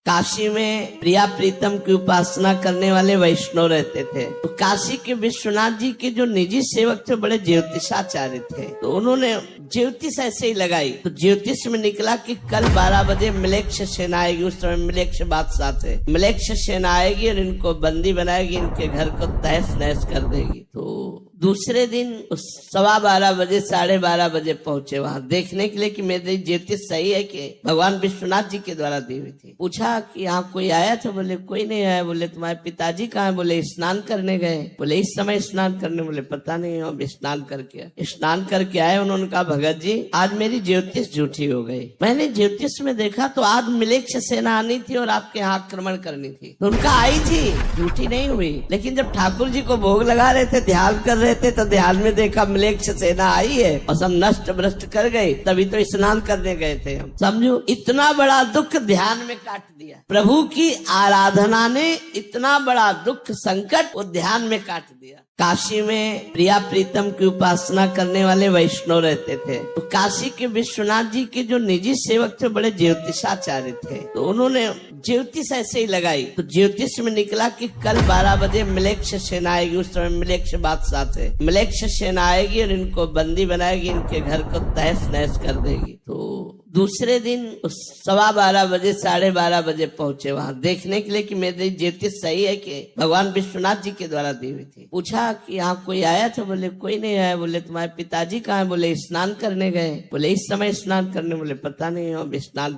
काशी में प्रिया प्रीतम की उपासना करने वाले वैष्णव रहते थे। तो काशी के विश्वनाथ जी के जो निजी सेवक थे बड़े ज्योतिषाचार्य थे। तो उन्होंने ज्योतिष ऐसे ही लगाई। तो ज्योतिष में निकला कि कल 12 बजे मिलेक्ष सेना आएगी। उस समय मिलेक्ष बादशाह थे। मिलेक्ष सेना आएगी और इनको बंदी बनाएगी, इनके घर को तहस नहस कर देगी। तो दूसरे दिन 12:15 बजे 12:30 बजे पहुंचे वहां देखने के लिए कि मेरी ज्योतिष सही है कि भगवान विश्वनाथ जी के द्वारा दी हुई थी। पूछा कि यहाँ कोई आया था? बोले कोई नहीं आया। बोले तुम्हारे पिताजी कहाँ है? बोले स्नान करने गए। बोले इस समय स्नान करने? बोले पता नहीं, हम स्नान करके आए। उन्होंने कहा भगत जी आज मेरी ज्योतिष झूठी हो गई। मैंने ज्योतिष में देखा तो आज मिलेक्ष सेना आनी थी और आपके यहाँ आक्रमण करनी थी। तो उनका आई थी, झूठी नहीं हुई। लेकिन जब ठाकुर जी को भोग लगा रहे थे, ध्यान कर रहे थे, तो ध्यान में देखा मिलेक्ष सेना आई है और सब नष्ट भ्रष्ट कर गई। तभी तो स्नान करने गए थे हम। समझो इतना बड़ा दुख ध्यान में काट दिया। प्रभु की आराधना ने इतना बड़ा दुख संकट वो ध्यान में काट दिया। काशी में प्रिया प्रीतम की उपासना करने वाले वैष्णव रहते थे। तो काशी के विश्वनाथ जी के जो निजी सेवक थे बड़े ज्योतिषाचार्य थे। तो उन्होंने ज्योतिष ऐसे ही लगाई। तो ज्योतिष में निकला कि कल 12 बजे मिलेक्ष सेना आएगी। उस समय मिलेक्ष बादशाह थे। मिलेक्ष सेना आएगी और इनको बंदी बनाएगी, इनके घर को तहस नहस कर देगी। तो दूसरे दिन 12:15 बजे 12:30 बजे पहुंचे वहां देखने के लिए कि मेरी ज्योतिष सही है कि भगवान विश्वनाथ जी के द्वारा दी हुई थी। पूछा कि यहाँ कोई आया था? बोले कोई नहीं आया। बोले तुम्हारे पिताजी कहाँ है? बोले स्नान करने गए। बोले इस समय स्नान करने? बोले पता नहीं, हम स्नान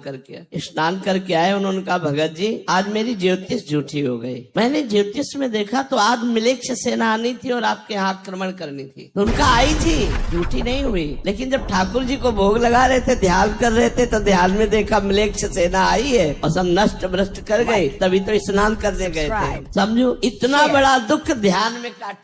करके आए। उन्होंने कहा भगत जी आज मेरी ज्योतिष झूठी हो गई। मैंने ज्योतिष में देखा तो आज मिलेक्ष सेना आनी थी और आपके यहाँ आक्रमण करनी थी। तो उनका आई थी, झूठी नहीं हुई। लेकिन जब ठाकुर जी को भोग लगा रहे थे, ध्यान कर रहे थे, तो ध्यान में देखा मिलेक्ष सेना आई है और सब नष्ट भ्रष्ट कर गई। तभी तो स्नान करने गए थे। समझो इतना बड़ा दुख ध्यान में काट